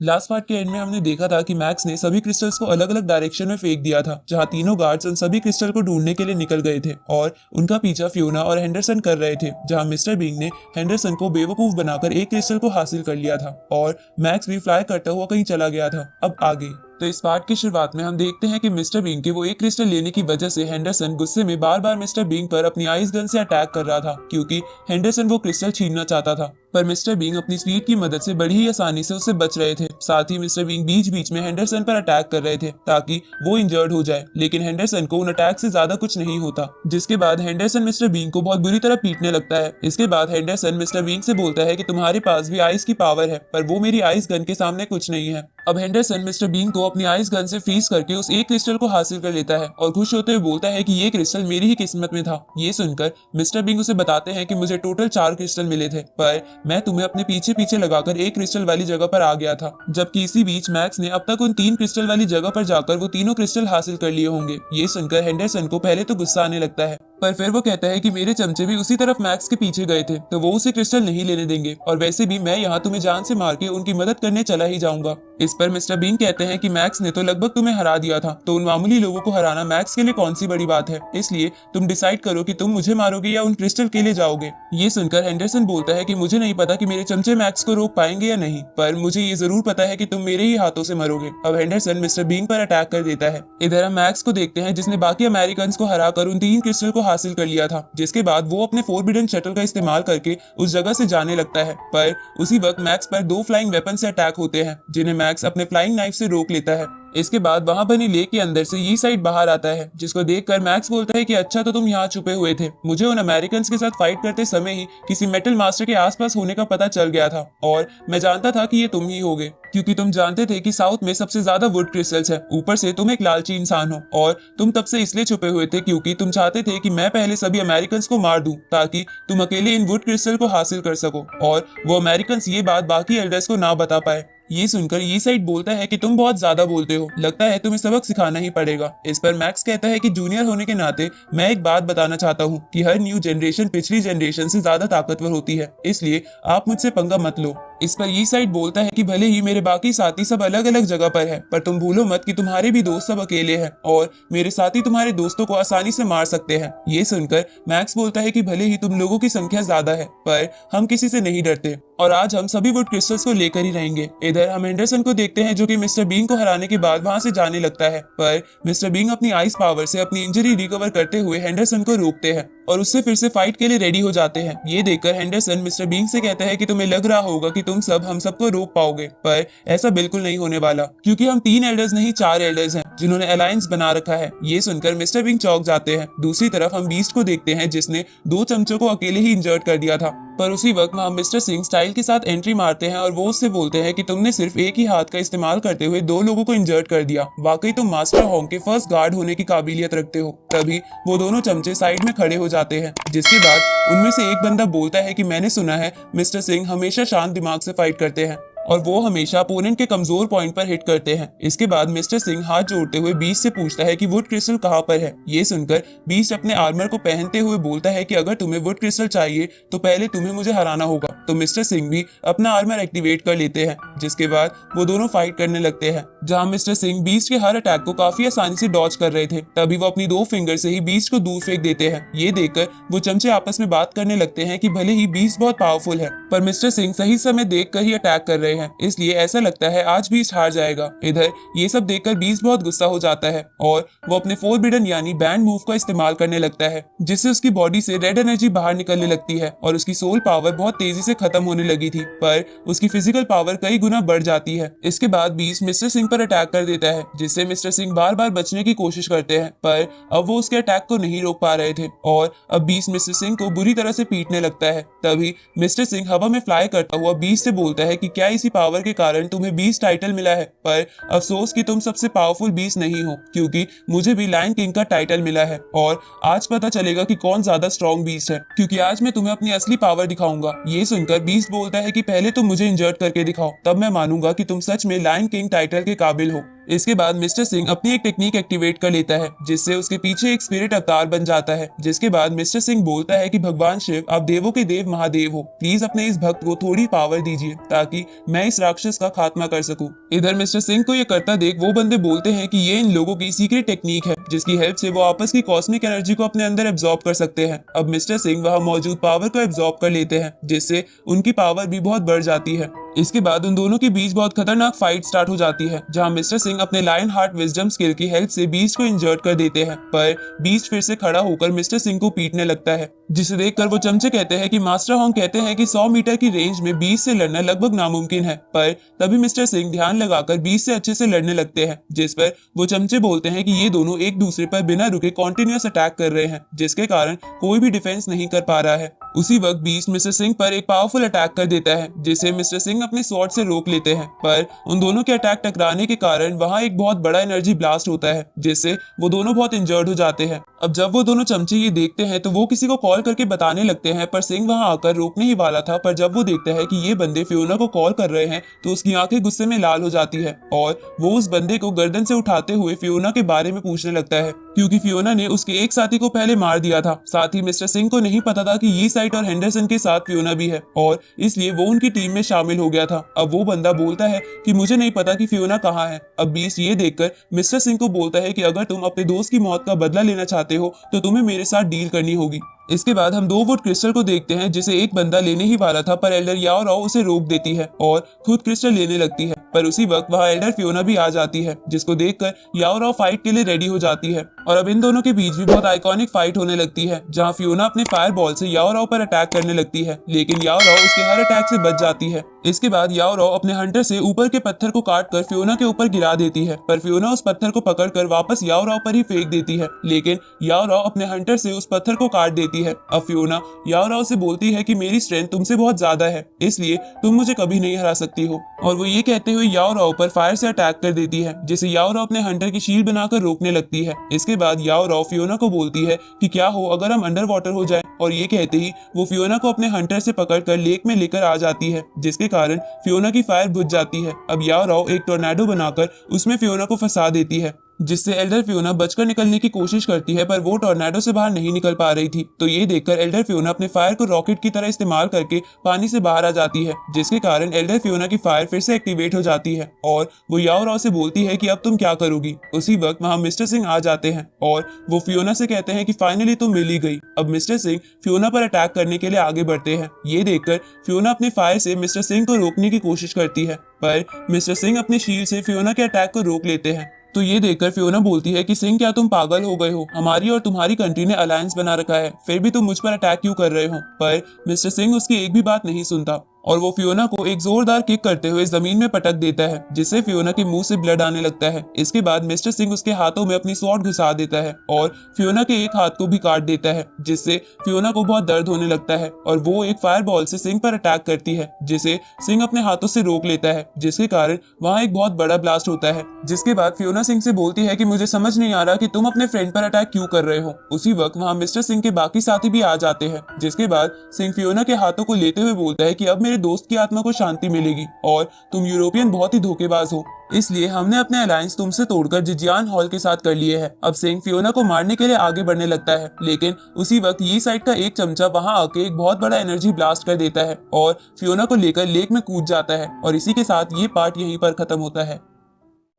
Last part के and में हमने देखा था कि मैक्स ने सभी क्रिस्टल्स को अलग अलग डायरेक्शन में फेंक दिया था, जहां तीनों गार्ड्स उन सभी क्रिस्टल को ढूंढने के लिए निकल गए थे और उनका पीछा फियोना और हेंडरसन कर रहे थे, जहां मिस्टर बीइंग ने हेंडरसन को बेवकूफ बनाकर एक क्रिस्टल को हासिल कर लिया था और मैक्स भी फ्लाई करता हुआ कहीं चला गया था। अब आगे तो इस पार्ट की शुरुआत में हम देखते हैं कि मिस्टर बीइंग के वो एक क्रिस्टल लेने की वजह से हेंडरसन गुस्से में बार बार मिस्टर बीइंग पर अपनी आइस गन से अटैक कर रहा था, क्योंकि हेंडरसन वो क्रिस्टल छीनना चाहता था। पर मिस्टर बीइंग अपनी स्पीड की मदद से बड़ी ही आसानी से उससे बच रहे थे। साथ ही मिस्टर बीइंग बीच बीच में हेंडरसन पर अटैक कर रहे थे ताकि वो इंजर्ड हो जाए, लेकिन हेंडरसन को उन अटैक से ज्यादा कुछ नहीं होता। जिसके बाद हेंडरसन मिस्टर बीइंग को बहुत बुरी तरह पीटने लगता है। इसके बाद हेंडरसन मिस्टर बीइंग से बोलता है कि तुम्हारे पास भी आइस की पावर है, पर वो मेरी आइस गन के सामने कुछ नहीं है। अब हेंडरसन मिस्टर बीइंग को अपनी आइस गन से फ्रीज करके उस एक क्रिस्टल को हासिल कर लेता है और खुश होते हुए बोलता है कि ये क्रिस्टल मेरी ही किस्मत में था। ये सुनकर मिस्टर बीइंग उसे बताते हैं कि मुझे टोटल 4 क्रिस्टल मिले थे, पर मैं तुम्हें अपने पीछे पीछे लगाकर एक क्रिस्टल वाली जगह पर आ गया था। जबकि इसी बीच मैक्स ने अब तक उन 3 क्रिस्टल वाली जगह पर जाकर वो तीनों क्रिस्टल हासिल कर लिए होंगे। ये सुनकर हेंडरसन को पहले तो गुस्सा आने लगता है, पर फिर वो कहता है कि मेरे चमचे भी उसी तरफ मैक्स के पीछे गए थे, तो वो उसे क्रिस्टल नहीं लेने देंगे, और वैसे भी मैं यहाँ तुम्हें जान से मार के उनकी मदद करने चला ही जाऊंगा। इस पर मिस्टर बीन कहते हैं कि मैक्स ने तो लगभग तुम्हें हरा दिया था, तो उन मामूली लोगों को हराना मैक्स के लिए कौन सी बड़ी बात है, इसलिए तुम डिसाइड करो कि तुम मुझे मारोगे या उन क्रिस्टल के लिए जाओगे। ये सुनकर हेंडरसन बोलता है कि मुझे नहीं पता कि मेरे चमचे मैक्स को रोक पाएंगे या नहीं, पर मुझे ये जरूर पता है कि तुम मेरे ही हाथों से मरोगे। अब हेंडरसन मिस्टर बीन पर अटैक कर देता है। इधर हम मैक्स को देखते हैं जिसने बाकी अमेरिकन को हराकर उन 3 क्रिस्टल को हासिल कर लिया था, जिसके बाद वो अपने फोरबिडन शटल का इस्तेमाल करके उस जगह से जाने लगता है। पर उसी वक्त मैक्स पर 2 फ्लाइंग वेपन से अटैक होते हैं, जिन्हें मैक्स अपने फ्लाइंग नाइफ से रोक लेता है। इसके बाद वहां बनी लेक के अंदर से ये साइड बाहर आता है, जिसको देखकर मैक्स बोलता है कि अच्छा तो तुम यहाँ छुपे हुए थे, मुझे उन अमेरिकन के साथ फाइट करते समय ही किसी मेटल मास्टर के आसपास होने का पता चल गया था, और मैं जानता था कि ये तुम ही होगे, क्योंकि तुम जानते थे कि साउथ में सबसे ज्यादा वुड क्रिस्टल्स है, ऊपर से तुम एक लालची इंसान हो, और तुम तब से इसलिए छुपे हुए थे क्योंकि तुम चाहते थे कि मैं पहले सभी अमेरिकन को मार दूं ताकि तुम अकेले इन वुड क्रिस्टल को हासिल कर सको और वो अमेरिकन ये बात बाकी एल्डर्स को ना बता पाए। ये सुनकर ये साइड बोलता है कि तुम बहुत ज्यादा बोलते हो, लगता है तुम्हें सबक सिखाना ही पड़ेगा। इस पर मैक्स कहता है कि जूनियर होने के नाते मैं एक बात बताना चाहता हूँ कि हर न्यू जनरेशन पिछली जनरेशन से ज्यादा ताकतवर होती है, इसलिए आप मुझसे पंगा मत लो। इस पर ये साइड बोलता है कि भले ही मेरे बाकी साथी सब अलग अलग जगह पर है, पर तुम भूलो मत कि तुम्हारे भी दोस्त सब अकेले हैं और मेरे साथी तुम्हारे दोस्तों को आसानी से मार सकते हैं। ये सुनकर मैक्स बोलता है कि भले ही तुम लोगों की संख्या ज्यादा है, पर हम किसी से नहीं डरते और आज हम सभी वुड क्रिस्टल्स को लेकर ही रहेंगे। इधर हम एंडरसन को देखते हैं जो कि मिस्टर बीन को हराने के बाद वहां से जाने लगता है, पर मिस्टर बीन अपनी आइस पावर से अपनी इंजरी रिकवर करते हुए हेंडरसन को रोकते हैं और उससे फिर से फाइट के लिए रेडी हो जाते हैं। ये देखकर हेंडरसन मिस्टर बीन से कहता है कि तुम्हें लग रहा होगा कि तुम सब हम सबको रोक पाओगे, पर ऐसा बिल्कुल नहीं होने वाला, क्योंकि हम 3 एल्डर्स नहीं 4 एल्डर्स हैं जिन्होंने अलायंस बना रखा है। ये सुनकर मिस्टर बीन चौंक जाते हैं। दूसरी तरफ हम बीस्ट को देखते हैं जिसने 2 चमचों को अकेले ही इंजर्ड कर दिया था, पर उसी वक्त हम मिस्टर सिंह स्टाइल के साथ एंट्री मारते हैं और वो उससे बोलते हैं कि तुमने सिर्फ एक ही हाथ का इस्तेमाल करते हुए 2 लोगों को इंजर्ड कर दिया, वाकई तुम मास्टर होंग के फर्स्ट गार्ड होने की काबिलियत रखते हो। तभी वो दोनों चमचे साइड में खड़े हो जाते हैं, जिसके बाद उनमें से एक बंदा बोलता है कि मैंने सुना है मिस्टर सिंह हमेशा शांत दिमाग से फाइट करते हैं और वो हमेशा अपोनेंट के कमजोर पॉइंट पर हिट करते हैं। इसके बाद मिस्टर सिंह हाथ जोड़ते हुए बीस्ट से पूछता है कि वुड क्रिस्टल कहाँ पर है। ये सुनकर बीस्ट अपने आर्मर को पहनते हुए बोलता है कि अगर तुम्हें वुड क्रिस्टल चाहिए तो पहले तुम्हें मुझे हराना होगा। तो मिस्टर सिंह भी अपना आर्मर एक्टिवेट कर लेते हैं, जिसके बाद वो दोनों फाइट करने लगते हैं, जहाँ मिस्टर सिंह बीस्ट के हर अटैक को काफी आसानी से डॉज कर रहे थे। तभी वो अपनी 2 फिंगर से ही बीस्ट को दूर फेंक देते हैं। ये देखकर वो चमचे आपस में बात करने लगते हैं कि भले ही बीस्ट बहुत पावरफुल है, पर मिस्टर सिंह सही समय देखकर ही अटैक कर रहे हैं, इसलिए ऐसा लगता है आज बीस्ट हार जाएगा। इधर ये सब देखकर बीस्ट बहुत गुस्सा हो जाता है और वो अपने फोरबिडन यानी बैंड मूव का इस्तेमाल करने लगता है, जिससे उसकी बॉडी से रेड एनर्जी बाहर निकलने लगती है और उसकी सोल पावर बहुत तेजी से खत्म होने लगी थी, पर उसकी फिजिकल पावर कई गुना बढ़ जाती है। इसके बाद बीस्ट मिस्टर सिंह पर अटैक कर देता है, जिससे मिस्टर सिंह बार बार बचने की कोशिश करते हैं, पर अब वो उसके अटैक को नहीं रोक पा रहे थे और अब बीस्ट मिस्टर सिंह को बुरी तरह से पीटने लगता है। तभी मिस्टर सिंह हवा में फ्लाई करता हुआ बीस्ट से बोलता है कि क्या इसी पावर के कारण तुम्हें बीस्ट टाइटल मिला है, पर अफसोस कि तुम सबसे पावरफुल बीस्ट नहीं हो, क्योंकि मुझे भी लायन किंग का टाइटल मिला है और आज पता चलेगा कि कौन ज्यादा स्ट्रॉन्ग बीस्ट है, क्योंकि आज मैं तुम्हें अपनी असली पावर दिखाऊंगा। ये सुनकर बीस्ट बोलता है कि पहले तुम मुझे इंजर्ड करके दिखाओ, तब मैं मानूंगा कि तुम सच में लायन किंग टाइटल के काबिल हो। इसके बाद मिस्टर सिंह अपनी एक टेक्निक एक्टिवेट कर लेता है जिससे उसके पीछे एक स्पिरिट अवतार बन जाता है। जिसके बाद मिस्टर सिंह बोलता है कि भगवान शिव, आप देवों के देव महादेव हो, प्लीज अपने इस भक्त को थोड़ी पावर दीजिए ताकि मैं इस राक्षस का खात्मा कर सकूं। इधर मिस्टर सिंह को ये करता देख वो बंदे बोलते हैं कि ये इन लोगों की सीक्रेट टेक्निक है जिसकी हेल्प से वो आपस की कॉस्मिक एनर्जी को अपने अंदर एब्जॉर्ब कर सकते हैं। अब मिस्टर सिंह वहां मौजूद पावर को एब्जॉर्ब कर लेते हैं जिससे उनकी पावर भी बहुत बढ़ जाती है। इसके बाद उन दोनों के बीच बहुत खतरनाक फाइट स्टार्ट हो जाती है जहां मिस्टर सिंह अपने लायन हार्ट विजडम स्किल की हेल्प से बीस्ट को इंजर्ड कर देते हैं, पर बीस्ट फिर से खड़ा होकर मिस्टर सिंह को पीटने लगता है, जिसे देखकर वो चमचे कहते हैं कि मास्टर हॉन्ग कहते हैं कि 100 मीटर की रेंज में बीस्ट से लड़ना लगभग नामुमकिन है। पर तभी मिस्टर सिंह ध्यान लगाकर बीस्ट से अच्छे से लड़ने लगते हैं, जिस पर वो चमचे बोलते हैं कि ये दोनों एक दूसरे पर बिना रुके कॉन्टिन्यूअस अटैक कर रहे हैं जिसके कारण कोई भी डिफेंस नहीं कर पा रहा है। उसी वक्त बीस्ट मिस्टर सिंह पर एक पावरफुल अटैक कर देता है जिसे मिस्टर सिंह अपने स्वॉर्ड से रोक लेते हैं, पर उन दोनों के अटैक टकराने के कारण वहां एक बहुत बड़ा एनर्जी ब्लास्ट होता है जिससे वो दोनों बहुत इंजर्ड हो जाते हैं। अब जब वो दोनों चमचे ये देखते हैं तो वो किसी को कॉल करके बताने लगते हैं, पर सिंह वहां आकर रोकने ही वाला था, पर जब वो देखता है कि ये बंदे फियोना को कॉल कर रहे हैं तो उसकी आंखें गुस्से में लाल हो जाती है और वो उस बंदे को गर्दन से उठाते हुए फियोना के बारे में पूछने लगता है क्योंकि फियोना ने उसके एक साथी को पहले मार दिया था। साथ ही मिस्टर सिंह को नहीं पता था कि ये साइट और हेंडरसन के साथ फियोना भी है और इसलिए वो उनकी टीम में शामिल हो गया था। अब वो बंदा बोलता है कि मुझे नहीं पता कि फियोना कहाँ है। अब बीस्ट ये देखकर मिस्टर सिंह को बोलता है कि अगर तुम अपने दोस्त की मौत का बदला लेना चाहते हो तो तुम्हें मेरे साथ डील करनी होगी। इसके बाद हम 2 वुड क्रिस्टल को देखते हैं जिसे एक बंदा लेने ही वाला था, पर एल्डर याओ राओ उसे रोक देती है और खुद क्रिस्टल लेने लगती है, पर उसी वक्त वहां एल्डर फियोना भी आ जाती है जिसको देखकर याओ राओ फाइट के लिए रेडी हो जाती है। और अब इन दोनों के बीच भी बहुत आइकॉनिक फाइट होने लगती है जहां फियोना अपने फायर बॉल से याओ राओ पर अटैक करने लगती है, लेकिन याओ राओ उसके हर अटैक से बच जाती है। इसके बाद याओ राओ अपने हंटर से ऊपर के पत्थर को काटकर फियोना के ऊपर गिरा देती है, पर फियोना उस पत्थर को पकड़कर वापस याओ राओ पर ही फेंक देती है, लेकिन याओ राओ अपने हंटर से उस पत्थर को काट देती है। अब फियोना याओ राओ से बोलती है कि मेरी स्ट्रेंथ तुमसे बहुत ज्यादा है, इसलिए तुम मुझे कभी नहीं हरा सकती हो, और वो ये कहते हुए याओ राओ पर फायर से अटैक कर देती है जिसे याओ राओ अपने हंटर की शील्ड बनाकर रोकने लगती है। इसके बाद याओ राओ फियोना को बोलती है कि क्या हो अगर हम अंडर वाटर हो जाए, और ये कहते ही वो फियोना को अपने हंटर से पकड़कर लेक में लेकर आ जाती है जिसके कारण फियोना की फायर बुझ जाती है। अब याओ राओ एक टोर्नेडो बनाकर उसमें फियोना को फंसा देती है जिससे एल्डर फियोना बचकर निकलने की कोशिश करती है, पर वो टोर्नेडो से बाहर नहीं निकल पा रही थी। तो ये देखकर एल्डर फियोना अपने फायर को रॉकेट की तरह इस्तेमाल करके पानी से बाहर आ जाती है जिसके कारण एल्डर फियोना की फायर फिर से एक्टिवेट हो जाती है और वो याओ राओ से बोलती है कि अब तुम क्या करोगी। उसी वक्त वहां मिस्टर सिंह आ जाते हैं और वो फियोना से कहते हैं कि फाइनली तुम मिल ही गई। अब मिस्टर सिंह फियोना पर अटैक करने के लिए आगे बढ़ते हैं। ये देखकर फियोना अपने फायर से मिस्टर सिंह को रोकने की कोशिश करती है, पर मिस्टर सिंह अपने शील्ड से फियोना के अटैक को रोक लेते हैं। तो ये देखकर फियोना बोलती है कि सिंह क्या तुम पागल हो गए हो, हमारी और तुम्हारी कंट्री ने अलायंस बना रखा है, फिर भी तुम मुझ पर अटैक क्यों कर रहे हो। पर मिस्टर सिंह उसकी एक भी बात नहीं सुनता और वो फियोना को एक जोरदार किक करते हुए जमीन में पटक देता है जिससे फियोना के मुंह से ब्लड आने लगता है। इसके बाद मिस्टर सिंह उसके हाथों में अपनी स्वॉर्ड घुसा देता है और फियोना के एक हाथ को भी काट देता है जिससे फियोना को बहुत दर्द होने लगता है और वो एक फायर बॉल से सिंह पर अटैक करती है जिसे सिंह अपने हाथों से रोक लेता है, जिसके कारण वहाँ एक बहुत बड़ा ब्लास्ट होता है। जिसके बाद फियोना सिंह से बोलती है कि मुझे समझ नहीं आ रहा कि तुम अपने फ्रेंड पर अटैक क्यों कर रहे हो। उसी वक्त वहाँ मिस्टर सिंह के बाकी साथी भी आ जाते हैं, जिसके बाद सिंह फियोना के हाथों को लेते हुए बोलता है कि अब मेरे दोस्त की आत्मा को शांति मिलेगी और तुम यूरोपियन बहुत ही धोखेबाज हो, इसलिए हमने अपने अलायंस तुमसे तोड़कर जिजियान हॉल के साथ कर लिए है। अब सिंह फियोना को मारने के लिए आगे बढ़ने लगता है, लेकिन उसी वक्त ये साइड का एक चमचा वहां आके एक बहुत बड़ा एनर्जी ब्लास्ट कर देता है और फियोना को लेकर लेक में कूद जाता है। और इसी के साथ ये पार्ट यहीं पर खत्म होता है।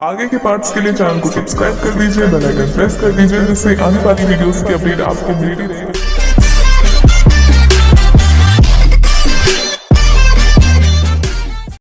आगे के पार्ट्स के लिए चैनल को सब्सक्राइब कर दीजिए, बेल आइकन प्रेस कर दीजिए जिससे आने वाली वीडियोस की अपडेट आपको मिलती रहे।